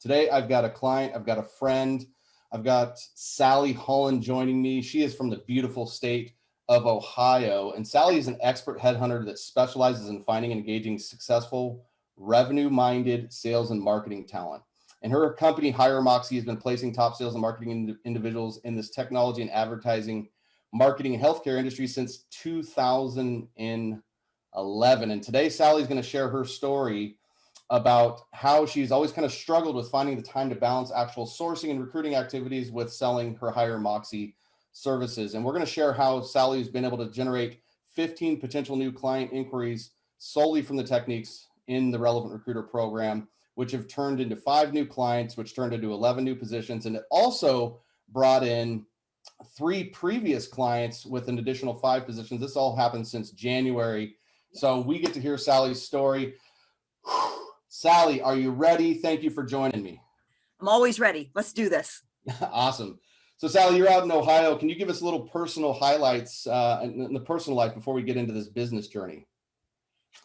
Today, I've got a client, I've got a friend, I've got Sally Holland joining me. She is from the beautiful state of Ohio. And Sally is an expert headhunter that specializes in finding and engaging successful, revenue-minded sales and marketing talent. And her company, HireMoxie, has been placing top sales and marketing individuals in this technology and advertising, marketing, and healthcare industry since 2011. And today, Sally's going to share her story about how she's always kind of struggled with finding the time to balance actual sourcing and recruiting activities with selling her HireMoxie services. And we're going to share how Sally's been able to generate 15 potential new client inquiries solely from the techniques in the Relevant Recruiter program, which have turned into 5 new clients, which turned into 11 new positions. And it also brought in 3 previous clients with an additional 5 positions. This all happened since January. So we get to hear Sally's story. Sally, are you ready? Thank you for joining me. I'm always ready. Let's do this. Awesome. So Sally, you're out in Ohio. Can you give us a little personal highlights in the personal life before we get into this business journey?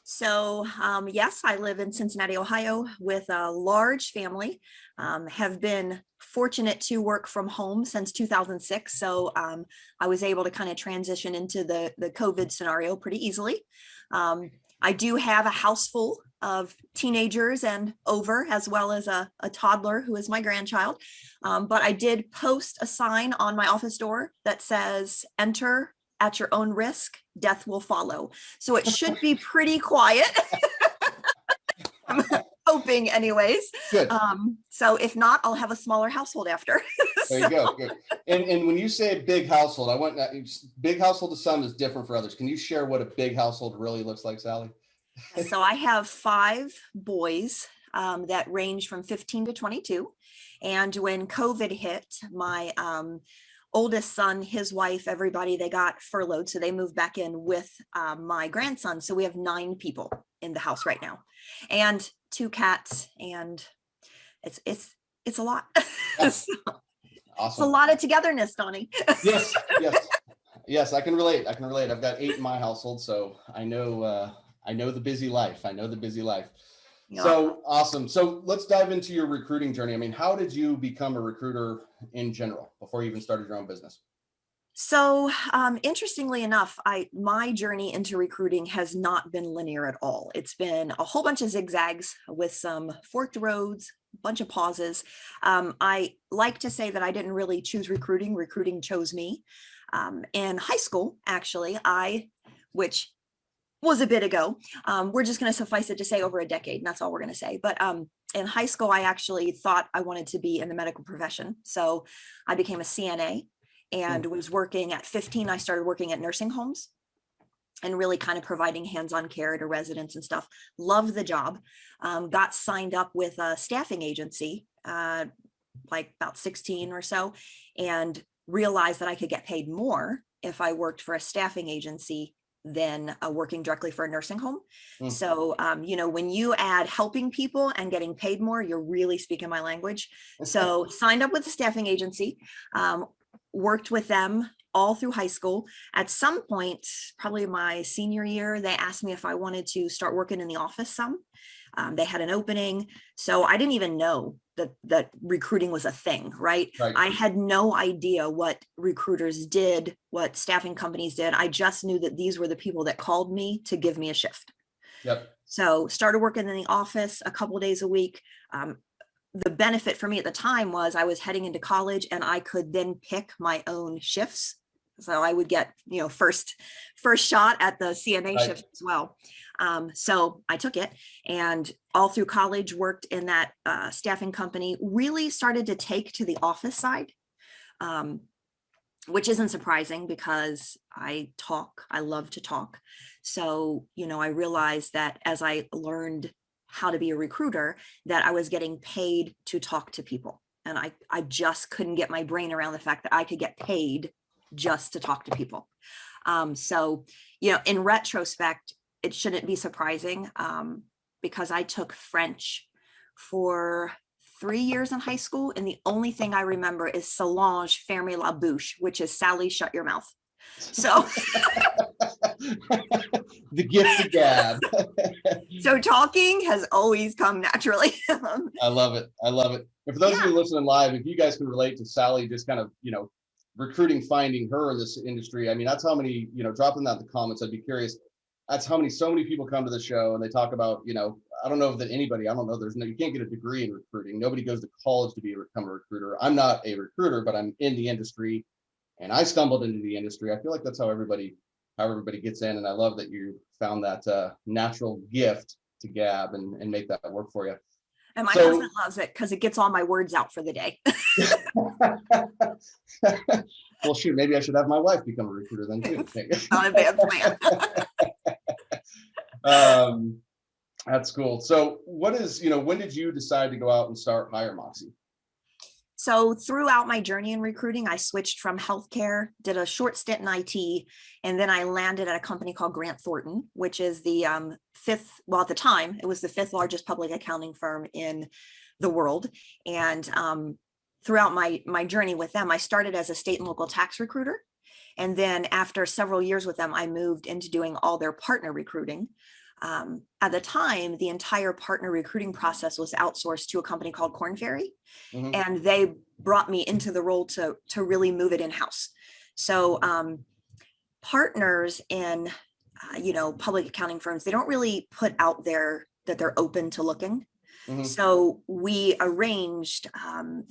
So yes, I live in Cincinnati, Ohio with a large family, have been fortunate to work from home since 2006. So I was able to kind of transition into the COVID scenario pretty easily. I do have a house full of teenagers and over, as well as a toddler who is my grandchild. But I did post a sign on my office door that says, "Enter at your own risk, death will follow." So it should be pretty quiet. I'm hoping anyways. Good. So if not, I'll have a smaller household after. There you go. Good. And when you say big household, big household to some is different for others. Can you share what a big household really looks like, Sally? So I have 5 boys that range from 15 to 22. And when COVID hit, my oldest son, his wife, everybody, they got furloughed. So they moved back in with my grandson. So we have 9 people in the house right now and 2 cats. And it's a lot. So, Awesome. it's a lot of togetherness, Donnie. Yes, I can relate. I've got 8 in my household, so I know the busy life. Yeah. So awesome. So let's dive into your recruiting journey. I mean, how did you become a recruiter in general before you even started your own business? So interestingly enough, my journey into recruiting has not been linear at all. It's been a whole bunch of zigzags with some forked roads, a bunch of pauses. I like to say that I didn't really choose recruiting. Recruiting chose me. In high school, actually, which was a bit ago, we're just going to suffice it to say over a decade, and that's all we're going to say. But in high school, I actually thought I wanted to be in the medical profession. So I became a CNA and was working at 15. I started working at nursing homes and really kind of providing hands-on care to residents and stuff. Loved the job. Got signed up with a staffing agency, like about 16 or so, and realized that I could get paid more if I worked for a staffing agency than working directly for a nursing home. So, when you add helping people and getting paid more, you're really speaking my language. So signed up with a staffing agency, worked with them all through high school. At some point, probably my senior year, they asked me if I wanted to start working in the office some. They had an opening. So I didn't even know that recruiting was a thing, right? I had no idea what recruiters did, what staffing companies did. I just knew that these were the people that called me to give me a shift. Yep. So started working in the office a couple of days a week. The benefit for me at the time was I was heading into college and I could then pick my own shifts. So I would get, first shot at the CNA shift as well. So I took it and all through college worked in that staffing company, really started to take to the office side, which isn't surprising because I love to talk. So, I realized that as I learned how to be a recruiter, that I was getting paid to talk to people. And I just couldn't get my brain around the fact that I could get paid just to talk to people. So, in retrospect, it shouldn't be surprising because I took French for 3 years in high school. And the only thing I remember is Solange, fermez la bouche, which is Sally, shut your mouth. So, The gift of gab. so talking has always come naturally. I love it. I love it. And for those of Yeah. you listening live, if you guys can relate to Sally, just kind of, recruiting, finding her in this industry. I mean, that's how many, dropping that in the comments. I'd be curious. That's how so many people come to the show and they talk about, I don't know that anybody, I don't know, you can't get a degree in recruiting. Nobody goes to college to become a recruiter. I'm not a recruiter, but I'm in the industry and I stumbled into the industry. I feel like that's how everybody gets in. And I love that you found that natural gift to gab and make that work for you. And my husband loves it because it gets all my words out for the day. Well, shoot, maybe I should have my wife become a recruiter then too. Not a bad plan. That's cool. So when did you decide to go out and start HireMoxie? So throughout my journey in recruiting, I switched from healthcare, did a short stint in IT, and then I landed at a company called Grant Thornton, which is the fifth, well, at the time, it was the fifth largest public accounting firm in the world. And throughout my journey with them, I started as a state and local tax recruiter. And then after several years with them, I moved into doing all their partner recruiting. At the time, the entire partner recruiting process was outsourced to a company called Korn Ferry, and they brought me into the role to really move it in-house. So partners in public accounting firms, they don't really put out there that they're open to looking. So we arranged,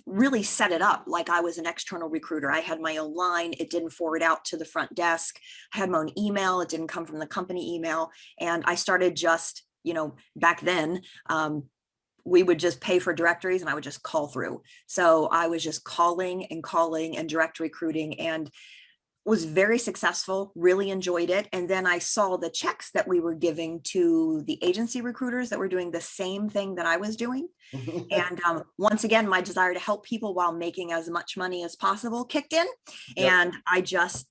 really set it up like I was an external recruiter. I had my own line. It didn't forward out to the front desk. I had my own email. It didn't come from the company email. And I started just, back then, we would just pay for directories and I would just call through. So I was just calling and direct recruiting and was very successful, really enjoyed it. And then I saw the checks that we were giving to the agency recruiters that were doing the same thing that I was doing. And once again, my desire to help people while making as much money as possible kicked in. Yep. And I just,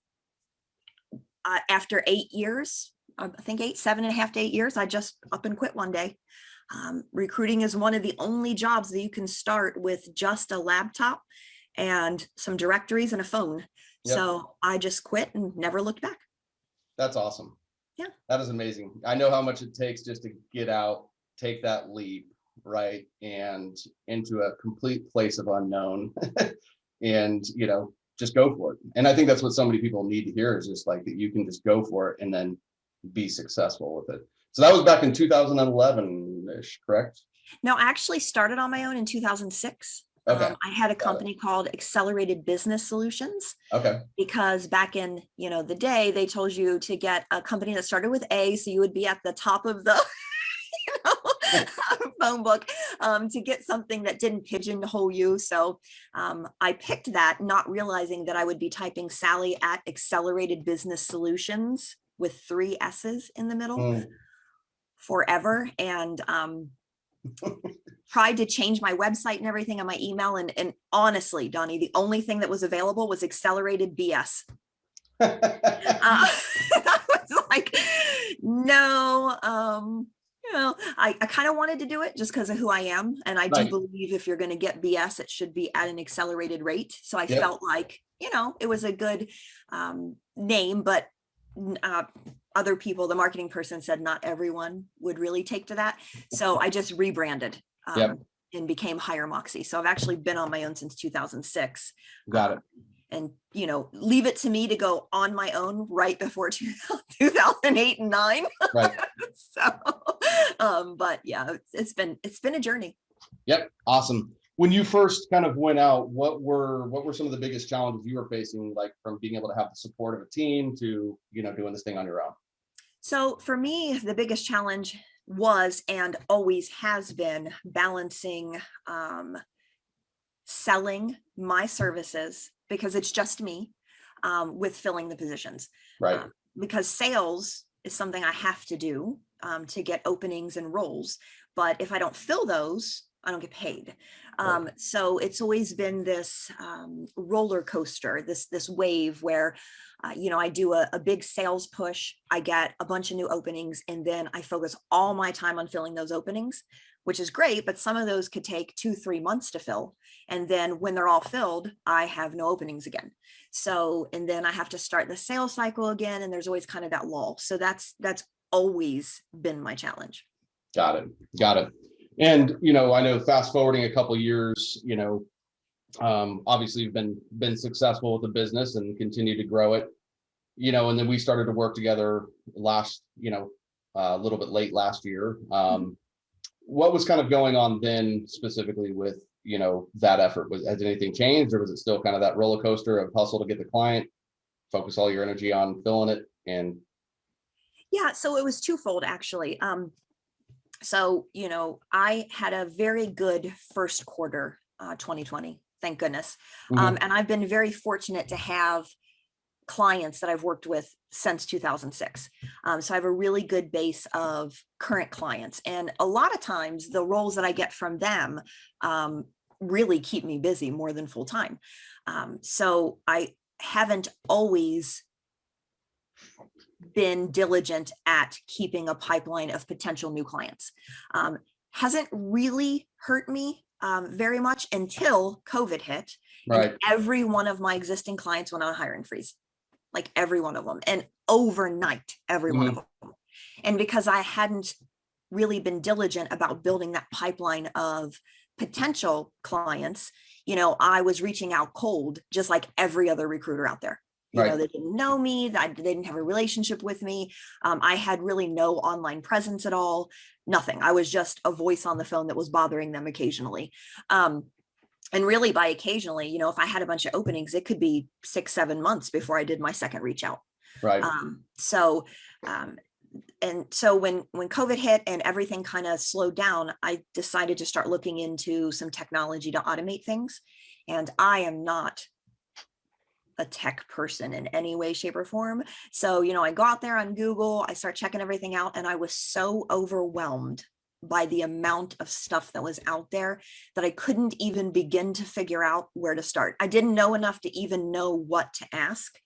after 8 years, I think 7.5 to 8 years, I just up and quit one day. Recruiting is one of the only jobs that you can start with just a laptop and some directories and a phone. Yep. So I just quit and never looked back. That's awesome. Yeah. That is amazing. I know how much it takes just to get out, take that leap, right? And into a complete place of unknown and, just go for it. And I think that's what so many people need to hear is just like that you can just go for it and then be successful with it. So that was back in 2011-ish, correct? No, I actually started on my own in 2006. Okay. I had a company called Accelerated Business Solutions. Okay. Because back in, the day, they told you to get a company that started with A, so you would be at the top of the phone book to get something that didn't pigeonhole you. So I picked that, not realizing that I would be typing Sally at Accelerated Business Solutions with 3 S's in the middle forever. And tried to change my website and everything on my email. And honestly, Donnie, the only thing that was available was Accelerated BS. I was like, no, I kind of wanted to do it just because of who I am. And I do believe if you're going to get BS, it should be at an accelerated rate. So I felt like, it was a good name, but other people, the marketing person said not everyone would really take to that. So I just rebranded and became HireMoxie. So I've actually been on my own since 2006. Got it. And, leave it to me to go on my own right before 2008 and 9. Right. So, but yeah, it's been a journey. Yep. Awesome. When you first kind of went out, what were some of the biggest challenges you were facing, like from being able to have the support of a team to, doing this thing on your own? So for me, the biggest challenge was and always has been balancing selling my services, because it's just me, with filling the positions. Right. Because sales is something I have to do to get openings and roles. But if I don't fill those, I don't get paid. So it's always been this roller coaster, this wave where, I do a big sales push, I get a bunch of new openings, and then I focus all my time on filling those openings. which is great, but some of those could take 2-3 months to fill. And then when they're all filled, I have no openings again. So, and then I have to start the sales cycle again. And there's always kind of that lull. So that's always been my challenge. Got it. Got it. And, you know, I know fast forwarding a couple of years, you know, obviously you've been successful with the business and continue to grow it, you know, and then we started to work together last, you know, a little bit late last year. What was kind of going on then specifically with, you know, that effort? Has anything changed, or was it still kind of that roller coaster of hustle to get the client, focus all your energy on filling it? And yeah, so it was twofold actually. So, you know, I had a very good first quarter, 2020, thank goodness. And I've been very fortunate to have clients that I've worked with since 2006. So I have a really good base of current clients. And a lot of times the roles that I get from them really keep me busy more than full time. So I haven't always been diligent at keeping a pipeline of potential new clients. Hasn't really hurt me very much until COVID hit. right. And every one of my existing clients went on a hiring freeze, like every one of them, and overnight, every one of them. And because I hadn't really been diligent about building that pipeline of potential clients, you know, I was reaching out cold, just like every other recruiter out there. You know, they didn't know me, they didn't have a relationship with me. I had really no online presence at all, nothing. I was just a voice on the phone that was bothering them occasionally. And really by occasionally, you know, if I had a bunch of openings, it could be 6-7 months before I did my second reach out. Right. And so when COVID hit and everything kind of slowed down, I decided to start looking into some technology to automate things. And I am not a tech person in any way, shape, or form. So, you know, I go out there on Google, I start checking everything out, and I was so overwhelmed by the amount of stuff that was out there that I couldn't even begin to figure out where to start. I didn't know enough to even know what to ask.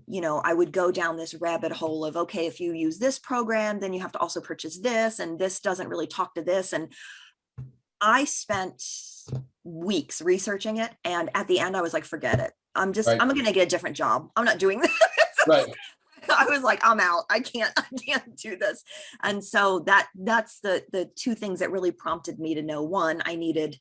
You know, I would go down this rabbit hole of, okay, if you use this program, then you have to also purchase this, and this doesn't really talk to this. And I spent weeks researching it. And at the end, I was like, forget it. I'm going to get a different job. I'm not doing this. Right. I was like, I'm out. I can't do this. And so that's the two things that really prompted me to know. One, I needed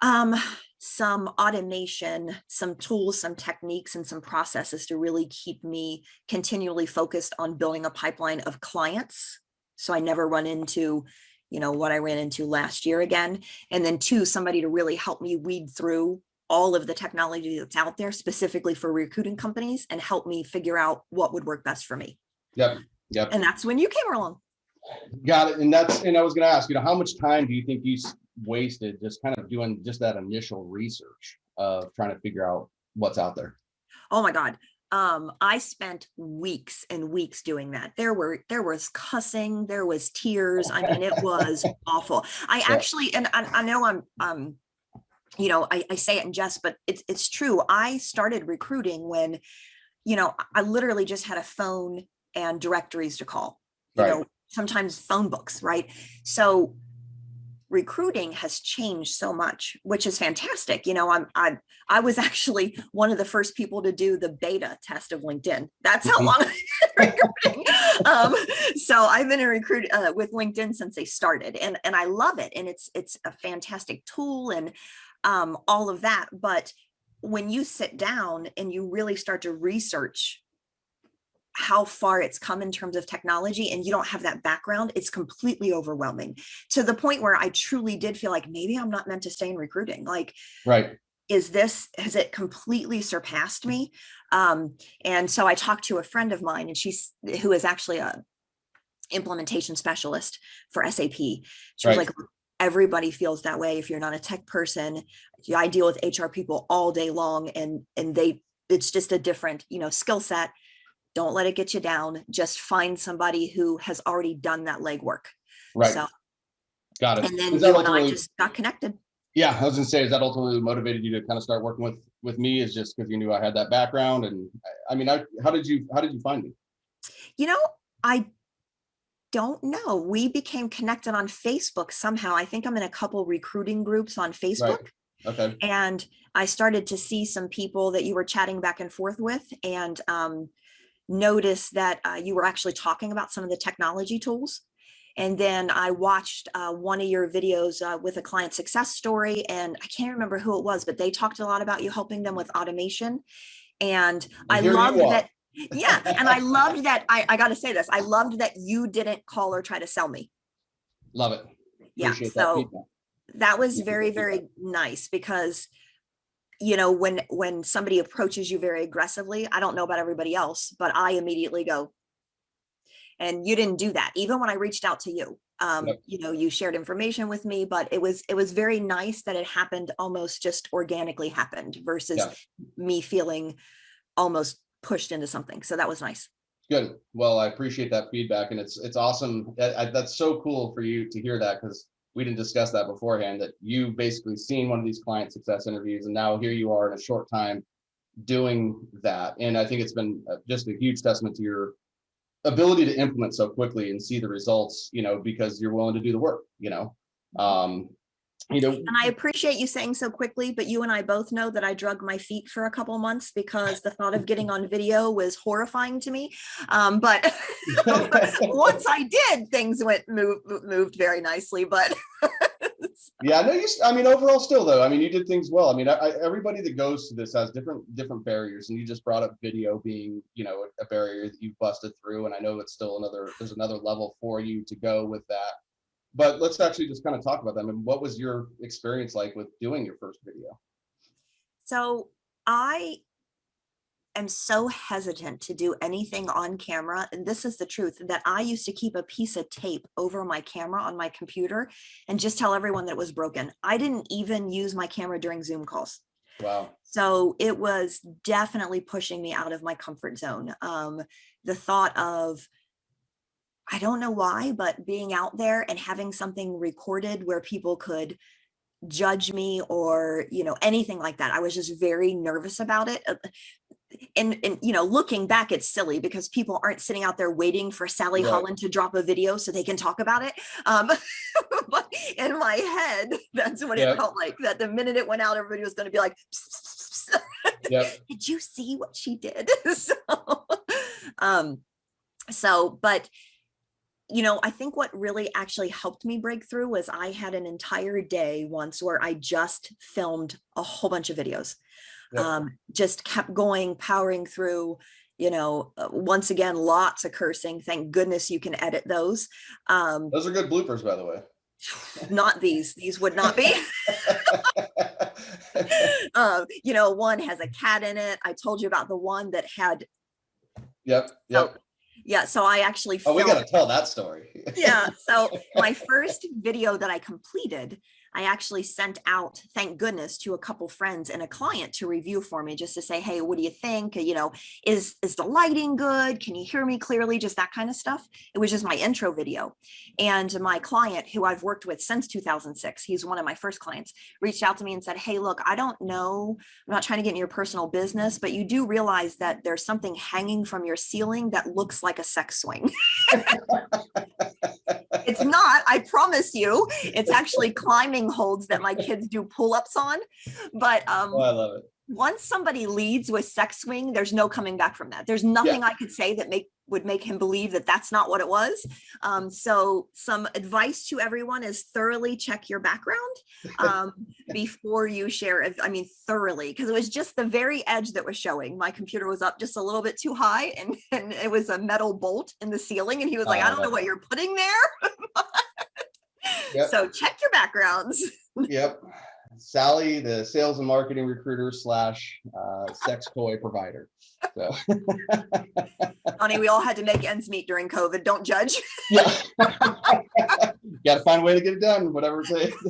some automation, some tools, some techniques, and some processes to really keep me continually focused on building a pipeline of clients. So I never run into, you know, what I ran into last year again. And then two, somebody to really help me weed through all of the technology that's out there specifically for recruiting companies and help me figure out what would work best for me. Yep. And that's when you came along. Got it. And I was going to ask, you know, how much time do you think you wasted just kind of doing just that initial research of trying to figure out what's out there? Oh my God. I spent weeks and weeks doing that. There was cussing, there was tears. I mean, it was awful. I actually, and I know I'm you know, I say it in jest, but it's true. I started recruiting when, you know, I literally just had a phone and directories to call, you know, sometimes phone books, right? So recruiting has changed so much, which is fantastic. You know, I was actually one of the first people to do the beta test of LinkedIn. That's how long I've been recruiting. So I've been a recruit with LinkedIn since they started, and I love it. And it's a fantastic tool and all of that. But when you sit down and you really start to research how far it's come in terms of technology and you don't have that background, it's completely overwhelming to the point where I truly did feel like maybe I'm not meant to stay in recruiting. Like, has it completely surpassed me? And so I talked to a friend of mine, and who is actually a implementation specialist for SAP. She was like, everybody feels that way. If you're not a tech person, I deal with HR people all day long, and it's just a different, you know, skill set. Don't let it get you down. Just find somebody who has already done that legwork. Right. So, got it. And then you and I just got connected. Yeah, I was going to say, is that ultimately motivated you to kind of start working with me? Is just because you knew I had that background? And I mean, how did you find me? You know, don't know. We became connected on Facebook somehow. I think I'm in a couple recruiting groups on Right. Facebook. Okay. And I started to see some people that you were chatting back and forth with, and noticed that you were actually talking about some of the technology tools. And then I watched one of your videos with a client success story, and I can't remember who it was, but they talked a lot about you helping them with automation. And And I here you loved are. that. Yeah. And I loved that. I got to say this. I loved that you didn't call or try to sell me. Love it. Yeah. Appreciate that So feedback. that was Appreciate very, that feedback. very nice, because you know, when somebody approaches you very aggressively, I don't know about everybody else, but I immediately go, and you didn't do that. Even when I reached out to you, Yep. you know, you shared information with me, but it was very nice that it happened, almost just organically happened, versus Yeah. me feeling almost pushed into something. So that was nice. Good. Well, I appreciate that feedback, and it's awesome. That's so cool for you to hear that, because we didn't discuss that beforehand. That you basically seen one of these client success interviews, and now here you are in a short time doing that. And I think it's been just a huge testament to your ability to implement so quickly and see the results. Because you're willing to do the work. Um, And I appreciate you saying so quickly, but you and I both know that I drug my feet for a couple months because the thought of getting on video was horrifying to me. But once I did, things moved very nicely. But Yeah, no, I mean, overall, still though, I mean, you did things well. I mean, everybody that goes to this has different barriers, and you just brought up video being, a barrier that you've busted through, and I know it's still there's another level for you to go with that. But let's actually just kind of talk about them. And what was your experience like with doing your first video? so I am so hesitant to do anything on camera. And this is the truth, that I used to keep a piece of tape over my camera on my computer and just tell everyone that it was broken. I didn't even use my camera during Zoom calls. Wow. So it was definitely pushing me out of my comfort zone. The thought of, I don't know why, but being out there and having something recorded where people could judge me or, anything like that, I was just very nervous about it. And looking back, it's silly because people aren't sitting out there waiting for Sally Right. Holland to drop a video so they can talk about it. But in my head, that's what it felt like, that the minute it went out, everybody was going to be like, psst, psst, psst. Yep. Did you see what she did? But I think what really actually helped me break through was I had an entire day once where I just filmed a whole bunch of videos. Yep. Just kept going, powering through, once again, lots of cursing. Thank goodness you can edit those. Those are good bloopers, by the way. Not these would not be. One has a cat in it. I told you about the one that had. Yep. Yeah, so I actually we got to tell that story. Yeah, so my first video that I completed, I actually sent out, thank goodness, to a couple friends and a client to review for me, just to say, hey, what do you think? Is the lighting good? Can you hear me clearly? Just that kind of stuff. It was just my intro video. And my client, who I've worked with since 2006, he's one of my first clients, reached out to me and said, hey, look, I don't know, I'm not trying to get in your personal business, but you do realize that there's something hanging from your ceiling that looks like a sex swing. It's not, I promise you. It's actually climbing holds that my kids do pull-ups on. But I love it. Once somebody leads with sex swing, there's no coming back from that. There's nothing I could say that would make him believe that that's not what it was. So some advice to everyone is thoroughly check your background before you share. I mean, thoroughly, because it was just the very edge that was showing. My computer was up just a little bit too high, and it was a metal bolt in the ceiling. And he was like, I don't know what you're putting there. So check your backgrounds. Yep. Sally, the sales and marketing recruiter / sex toy provider. So, honey, we all had to make ends meet during COVID. Don't judge. Yeah. Got to find a way to get it done, whatever it takes.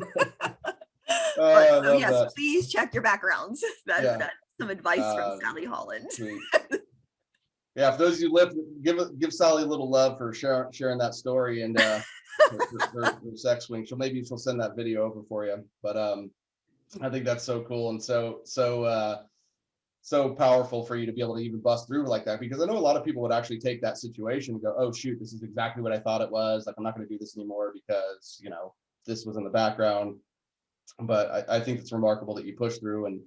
So yes, please check your backgrounds. That's some advice from Sally Holland. Sweet. Yeah, for those of you live, give Sally a little love for sharing that story and her sex swing. She'll send that video over for you. But I think that's so cool. And so so powerful for you to be able to even bust through like that, because I know a lot of people would actually take that situation and go, oh shoot, this is exactly what I thought it was. Like, I'm not going to do this anymore because, you know, this was in the background. But I think it's remarkable that you push through. And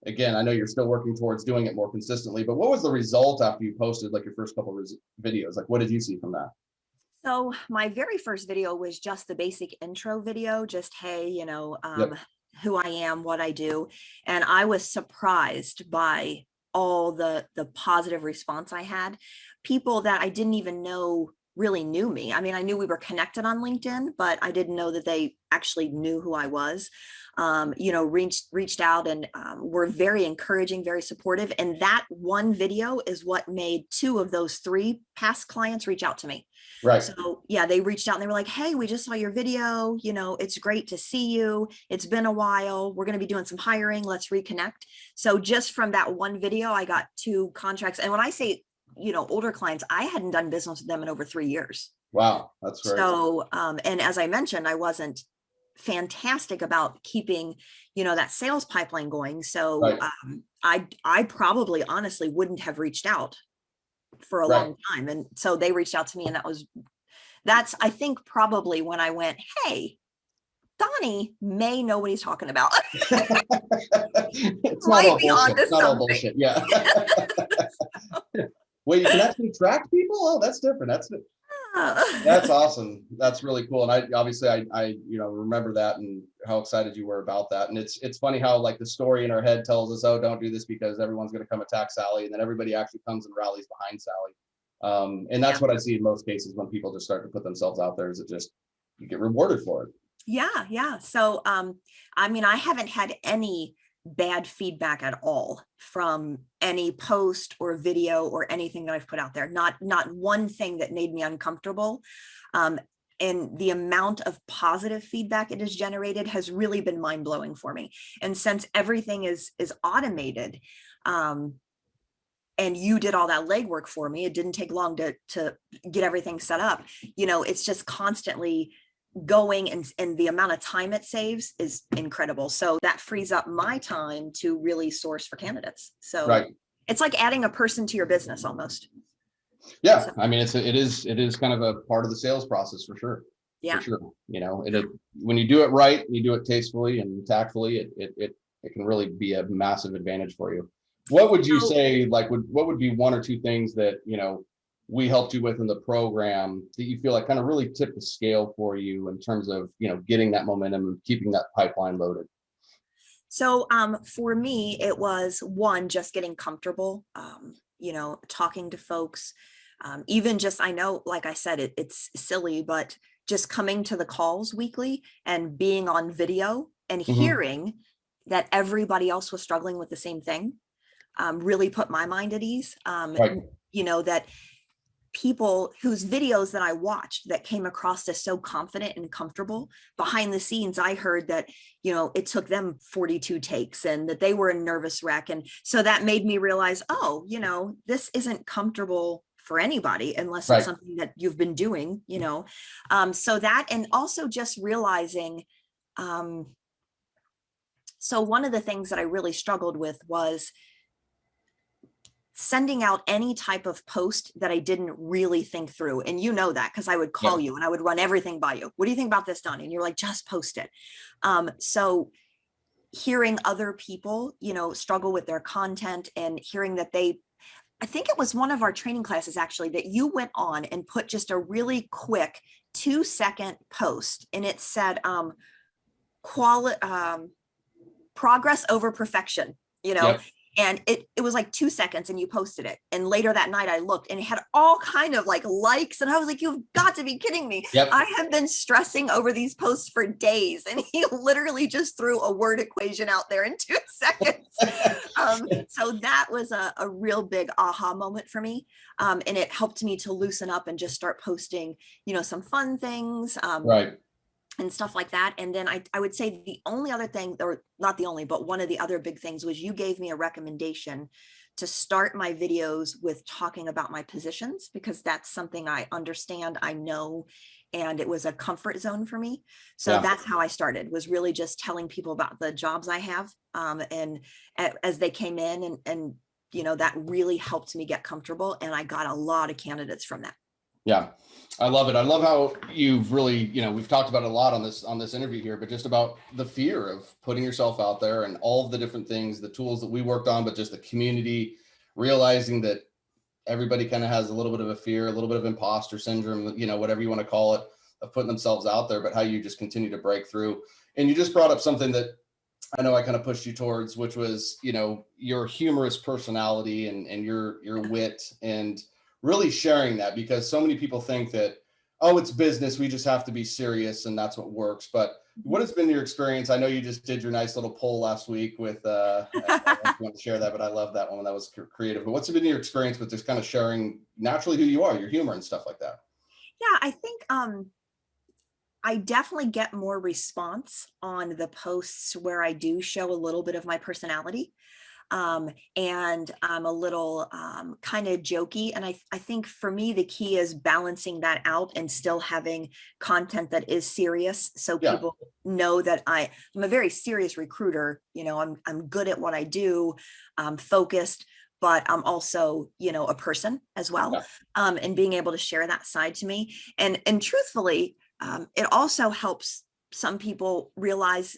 again, I know you're still working towards doing it more consistently, but what was the result after you posted like your first couple of videos? Like, what did you see from that? So my very first video was just the basic intro video, just, hey, Yep. who I am, what I do. And I was surprised by all the positive response I had. People that I didn't even know really knew me. I mean, I knew we were connected on LinkedIn, but I didn't know that they actually knew who I was. Reached out and were very encouraging, very supportive. And that one video is what made 2 of those 3 past clients reach out to me. Right. So yeah, they reached out and they were like, hey, we just saw your video. It's great to see you. It's been a while. We're going to be doing some hiring. Let's reconnect. So just from that one video, I got 2 contracts. And when I say, older clients, I hadn't done business with them in over 3 years. Wow. That's great. So, and as I mentioned, I wasn't fantastic about keeping, that sales pipeline going. So Right. I probably honestly wouldn't have reached out for a Right. long time. And so they reached out to me, and that's, I think, probably when I went, hey, Donnie may know what he's talking about. It's not Might all be bullshit. onto It's not all something. bullshit. Yeah. Well, you can actually track people. Oh, that's different. That's awesome. That's really cool. And I obviously I remember that and how excited you were about that. And it's funny how like the story in our head tells us, oh, don't do this because everyone's going to come attack Sally, and then everybody actually comes and rallies behind Sally. And that's Yeah. what I see in most cases when people just start to put themselves out there, is it just, you get rewarded for it. Yeah. So, I mean, I haven't had any bad feedback at all from any post or video or anything that I've put out there. Not one thing that made me uncomfortable. And the amount of positive feedback it has generated has really been mind blowing for me. And since everything is automated, and you did all that legwork for me, it didn't take long to get everything set up. It's just constantly going, and the amount of time it saves is incredible. So that frees up my time to really source for candidates. So Right. it's like adding a person to your business almost. Yeah. So, I mean, it is kind of a part of the sales process for sure. yeah. For sure. When you do it right, you do it tastefully and tactfully, it can really be a massive advantage for you. What would you say, like, what would be 1 or 2 things that, we helped you with in the program that you feel like kind of really tipped the scale for you in terms of, getting that momentum and keeping that pipeline loaded? So for me, it was 1, just getting comfortable, talking to folks, even just, I know, like I said, it's silly, but just coming to the calls weekly and being on video and hearing that everybody else was struggling with the same thing, really put my mind at ease. Right. That people whose videos that I watched that came across as so confident and comfortable, behind the scenes, I heard that, it took them 42 takes and that they were a nervous wreck. And so that made me realize, oh, this isn't comfortable for anybody unless it's something that you've been doing, so that, and also just realizing, so one of the things that I really struggled with was sending out any type of post that I didn't really think through. And that because I would call you and I would run everything by you. What do you think about this, Donnie? And you're like, just post it. So hearing other people, struggle with their content, and hearing that I think it was one of our training classes actually that you went on and put just a really quick 2-second post, and it said, progress over perfection, Yep. and it was like 2 seconds, and you posted it. And later that night I looked and it had all kind of like likes, and I was like, you've got to be kidding me. Yep. I have been stressing over these posts for days, and he literally just threw a word equation out there in 2 seconds. So that was a real big aha moment for me. And it helped me to loosen up and just start posting, some fun things. Right. And stuff like that. And then I would say the only other thing, or not the only, but one of the other big things, was you gave me a recommendation to start my videos with talking about my positions, because that's something I understand, I know, and it was a comfort zone for me. So Yeah. that's how I started, was really just telling people about the jobs I have. And as they came in, and that really helped me get comfortable, and I got a lot of candidates from that. Yeah, I love it. I love how you've really, we've talked about it a lot on this interview here, but just about the fear of putting yourself out there and all of the different things, the tools that we worked on, but just the community, realizing that everybody kind of has a little bit of a fear, a little bit of imposter syndrome, whatever you want to call it, of putting themselves out there, but how you just continue to break through. And you just brought up something that I know I kind of pushed you towards, which was, your humorous personality and your wit, and really sharing that, because so many people think that, oh, it's business, we just have to be serious and that's what works. But what has been your experience? I know you just did your nice little poll last week with, I don't want to share that, but I love that one. That was creative. But what's been your experience with just kind of sharing naturally who you are, your humor and stuff like that? Yeah, I think I definitely get more response on the posts where I do show a little bit of my personality. And I'm a little kind of jokey. And I think for me, the key is balancing that out and still having content that is serious. So Yeah. people know that I'm a very serious recruiter. I'm good at what I do. I'm focused, but I'm also, a person as well. Yeah. And being able to share that side to me. And truthfully, it also helps some people realize,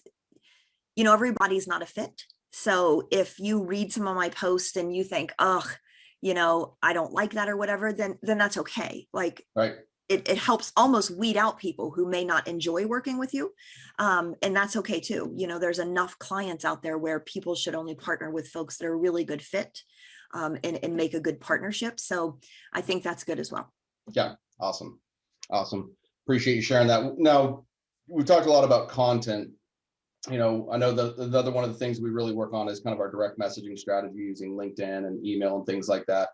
everybody's not a fit. So if you read some of my posts and you think, ugh, I don't like that or whatever, then that's okay. Like, Right. It helps almost weed out people who may not enjoy working with you. And that's okay too. There's enough clients out there where people should only partner with folks that are a really good fit, and make a good partnership. So I think that's good as well. Yeah. Awesome. Appreciate you sharing that. Now, we've talked a lot about content. I know the other one of the things we really work on is kind of our direct messaging strategy using LinkedIn and email and things like that.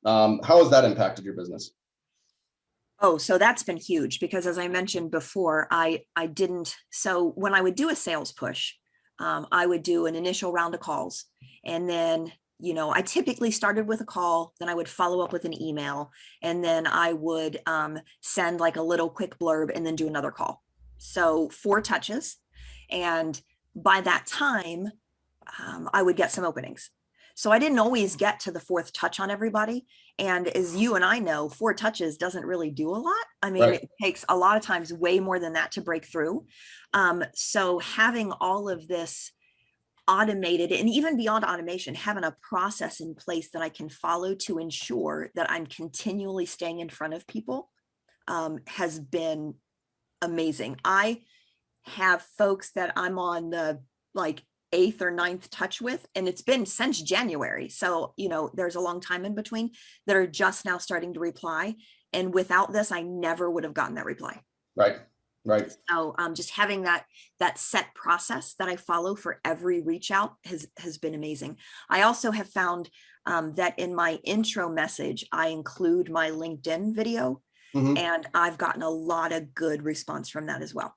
How has that impacted your business? Oh, so that's been huge, because as I mentioned before, I didn't. So when I would do a sales push, I would do an initial round of calls, and then, I typically started with a call, then I would follow up with an email, and then I would send like a little quick blurb and then do another call. So 4 touches. And by that time, I would get some openings. So I didn't always get to the 4th touch on everybody. And as you and I know, 4 touches doesn't really do a lot. I mean, Right. It takes a lot of times way more than that to break through. So having all of this automated, and even beyond automation, having a process in place that I can follow to ensure that I'm continually staying in front of people, has been amazing. I have folks that I'm on the like 8th or 9th touch with, and it's been since January. So, there's a long time in between, that are just now starting to reply. And without this, I never would have gotten that reply. Right. So just having that set process that I follow for every reach out has been amazing. I also have found that in my intro message, I include my LinkedIn video, Mm-hmm. and I've gotten a lot of good response from that as well.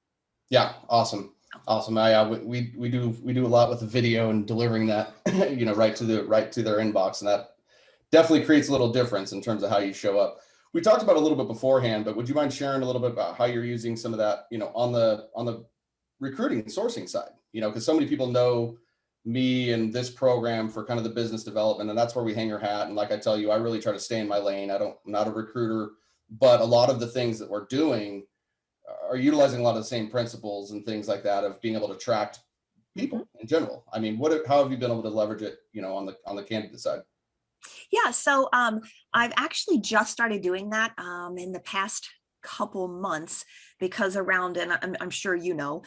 Yeah. Awesome. We do a lot with the video and delivering that, right to their inbox, and that definitely creates a little difference in terms of how you show up. We talked about a little bit beforehand, but would you mind sharing a little bit about how you're using some of that, on the recruiting and sourcing side? Because so many people know me and this program for kind of the business development, and that's where we hang our hat. And like I tell you, I really try to stay in my lane. I'm not a recruiter, but a lot of the things that we're doing are utilizing a lot of the same principles and things like that, of being able to attract people in general. I mean, how have you been able to leverage it, on the candidate side? Yeah, so I've actually just started doing that in the past couple months, because around, and I'm sure you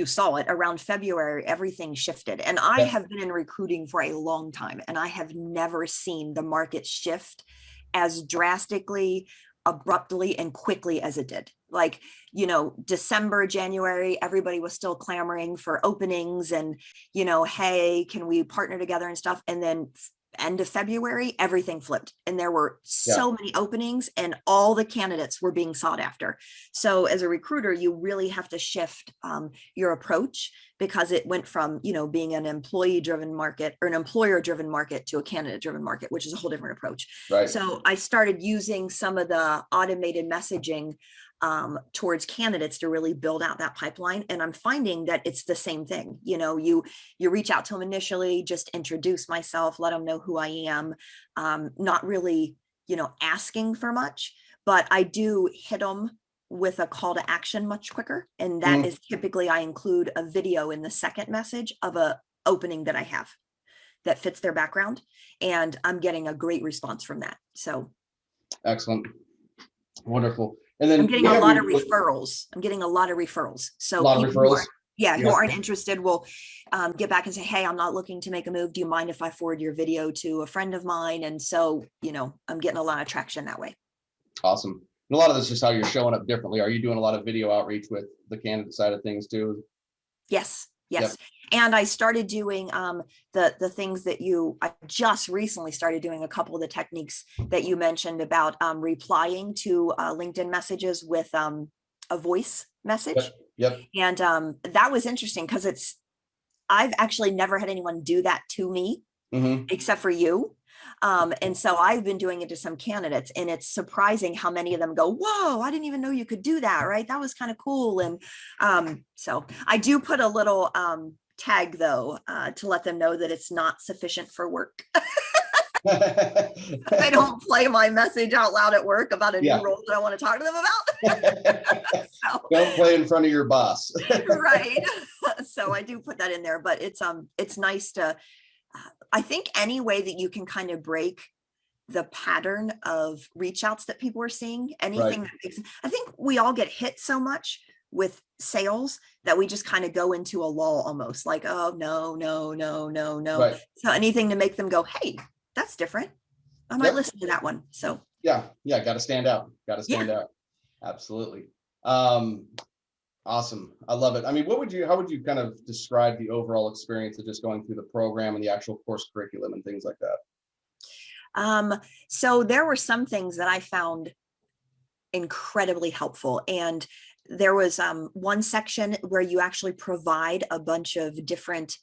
saw it, around February, everything shifted. And I Yeah. have been in recruiting for a long time, and I have never seen the market shift as drastically, abruptly, and quickly as it did. Like, December, January, everybody was still clamoring for openings and, hey, can we partner together and stuff? And then end of February, everything flipped, and there were so many openings, and all the candidates were being sought after. So as a recruiter, you really have to shift your approach, because it went from, being an employee-driven market or an employer-driven market to a candidate-driven market, which is a whole different approach. Right. So I started using some of the automated messaging towards candidates to really build out that pipeline. And I'm finding that it's the same thing. You know, you reach out to them initially, just introduce myself, let them know who I am, not really, you know, asking for much, but I do hit them with a call to action much quicker. And that is typically, I include a video in the second message of a opening that I have that fits their background. And I'm getting a great response from that. So excellent. Wonderful. And then I'm getting a lot of referrals. I'm getting a lot of referrals. So a lot of referrals. Who aren't interested will get back and say, hey, I'm not looking to make a move. Do you mind if I forward your video to a friend of mine? And so, you know, I'm getting a lot of traction that way. Awesome. And a lot of this is how you're showing up differently. Are you doing a lot of video outreach with the candidate side of things too? Yes. Yes. Yep. And I started doing the things that I just recently started doing a couple of the techniques that you mentioned about replying to LinkedIn messages with a voice message. Yep. And that was interesting because I've actually never had anyone do that to me except for you. And so I've been doing it to some candidates, and it's surprising how many of them go, whoa, I didn't even know you could do that. Right. That was kind of cool. And so I do put a little tag though, to let them know that it's not sufficient for work. I don't play my message out loud at work about a new role that I want to talk to them about. So, don't play in front of your boss. Right. So I do put that in there, but it's nice to, I think any way that you can kind of break the pattern of reach outs that people are seeing, anything that makes, I think we all get hit so much with sales that we just kind of go into a lull almost like, oh, no. Right. So anything to make them go, hey, that's different. I might listen to that one. So yeah. Got to stand out. Out. Absolutely. Awesome. I love it. I mean, how would you kind of describe the overall experience of just going through the program and the actual course curriculum and things like that? So there were some things that I found incredibly helpful. And there was one section where you actually provide a bunch of different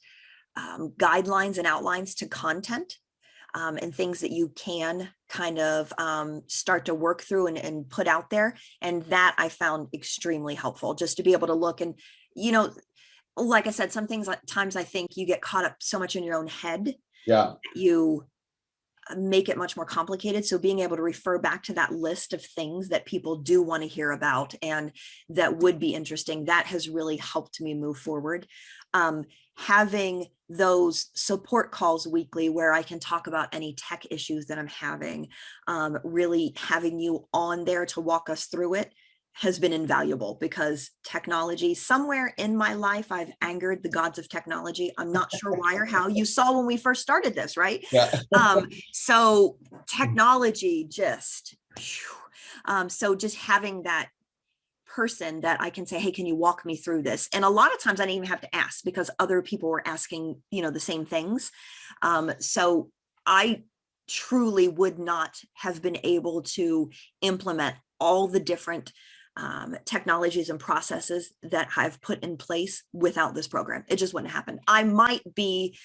guidelines and outlines to content. And things that you can kind of start to work through and put out there. And that I found extremely helpful, just to be able to look and, you know, like I said, some things times I think you get caught up so much in your own head. Yeah. You make it much more complicated. So being able to refer back to that list of things that people do want to hear about and that would be interesting, that has really helped me move forward. Having those support calls weekly where I can talk about any tech issues that I'm having, really having you on there to walk us through it has been invaluable, because technology, somewhere in my life, I've angered the gods of technology. I'm not sure why or how. You saw when we first started this, right? Yeah. So technology just, so just having that person that I can say, hey, can you walk me through this? And a lot of times I didn't even have to ask, because other people were asking, you know, the same things. So I truly would not have been able to implement all the different technologies and processes that I've put in place without this program. It just wouldn't happen. I might be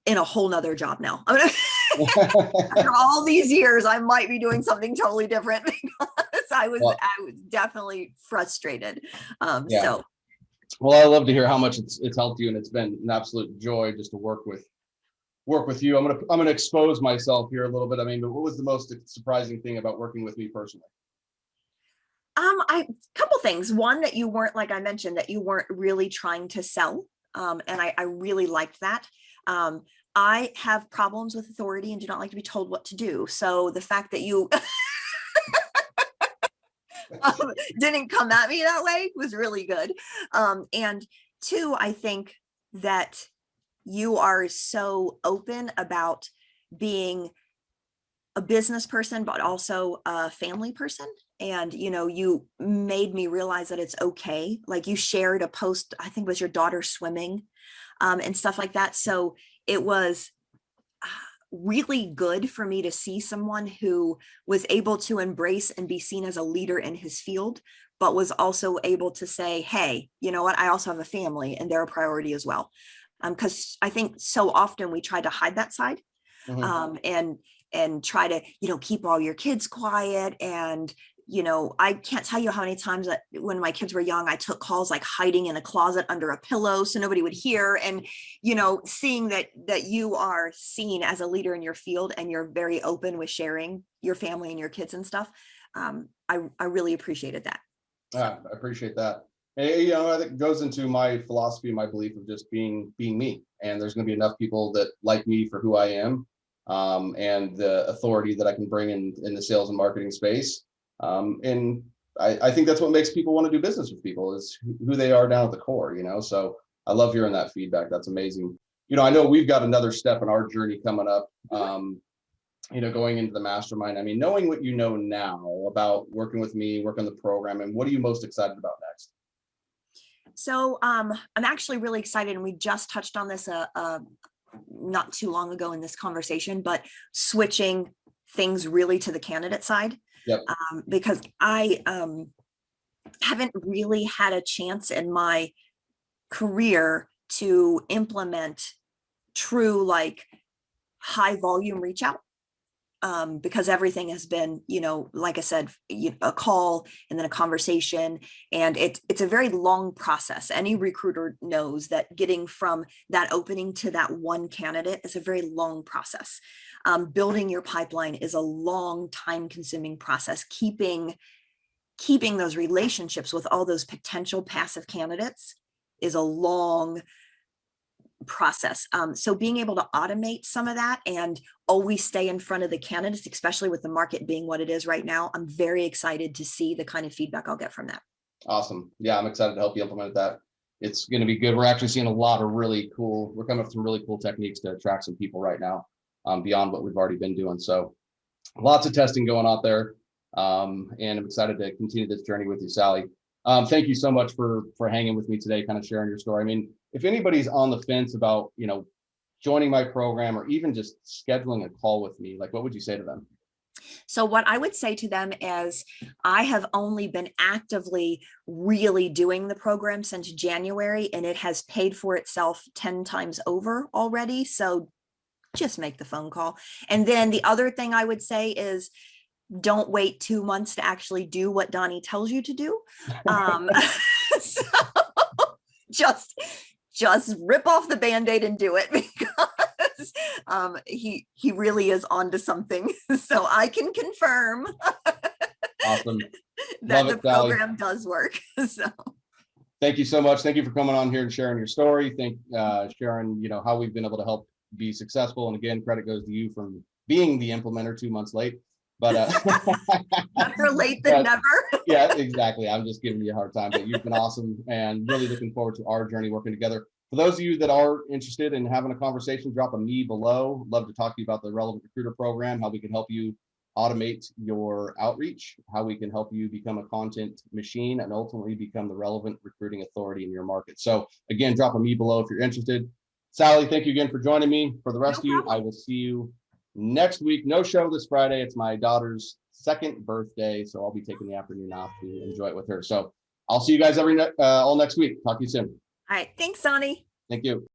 in a whole nother job now. After all these years, I might be doing something totally different, because I was definitely frustrated. So. Well, I love to hear how much it's helped you, and it's been an absolute joy just to work with you. I'm gonna expose myself here a little bit. I mean, but what was the most surprising thing about working with me personally? Couple things. One, that you weren't, like I mentioned, that you weren't really trying to sell. And I really liked that. I have problems with authority and do not like to be told what to do. So the fact that you didn't come at me that way was really good. And two, I think that you are so open about being a business person, but also a family person. And, you know, you made me realize that it's okay. Like, you shared a post, I think it was your daughter swimming, and stuff like that. So it was really good for me to see someone who was able to embrace and be seen as a leader in his field, but was also able to say, hey, you know what, I also have a family and they're a priority as well. Because I think so often we try to hide that side. And try to, you know, keep all your kids quiet and you know, I can't tell you how many times that when my kids were young, I took calls like hiding in a closet under a pillow so nobody would hear. And, you know, seeing that you are seen as a leader in your field and you're very open with sharing your family and your kids and stuff. I really appreciated that. I appreciate that. And, you know, I think it goes into my philosophy, my belief of just being me. And there's going to be enough people that like me for who I am, and the authority that I can bring in the sales and marketing space. And I think that's what makes people want to do business with people, is who they are down at the core, you know. So I love hearing that feedback. That's amazing. You know, I know we've got another step in our journey coming up. You know, going into the mastermind. I mean, knowing what you know now about working with me, working the program, and what are you most excited about next? So I'm actually really excited, and we just touched on this not too long ago in this conversation, but switching things really to the candidate side. Yep. Because I haven't really had a chance in my career to implement true, like, high volume reach out. Because everything has been, you know, like I said, a call and then a conversation, and it's a very long process. Any recruiter knows that getting from that opening to that one candidate is a very long process. Building your pipeline is a long, time-consuming process. Keeping those relationships with all those potential passive candidates is a long process. So being able to automate some of that and always stay in front of the candidates, especially with the market being what it is right now, I'm very excited to see the kind of feedback I'll get from that. Awesome. Yeah, I'm excited to help you implement that. It's going to be good. We're actually seeing a lot of we're coming up with some really cool techniques to attract some people right now, beyond what we've already been doing. So lots of testing going on there. And I'm excited to continue this journey with you, Sally. Thank you so much for hanging with me today, kind of sharing your story. I mean, if anybody's on the fence about, you know, joining my program or even just scheduling a call with me, like, what would you say to them? So what I would say to them is, I have only been actively really doing the program since January, and it has paid for itself 10 times over already. So just make the phone call. And then the other thing I would say is, don't wait 2 months to actually do what Donnie tells you to do. So just rip off the Band-Aid and do it, because he really is onto something. So I can confirm Awesome. that Love the it, Sally. program does work. So Thank you so much. Thank you for coming on here and sharing your story. Sharing, you know, how we've been able to help be successful. And again, credit goes to you from being the implementer 2 months late. But better late than never. Yeah, exactly. I'm just giving you a hard time, but you've been awesome, and really looking forward to our journey working together. For those of you that are interested in having a conversation, drop a me below. Love to talk to you about the Relevant Recruiter program, how we can help you automate your outreach, how we can help you become a content machine and ultimately become the relevant recruiting authority in your market. So again, drop a me below if you're interested. Sally, thank you again for joining me. For the rest of you, I will see you next week. No show this Friday. It's my daughter's 2nd birthday, so I'll be taking the afternoon off to enjoy it with her. So I'll see you guys all next week. Talk to you soon. All right. Thanks, Sonny. Thank you.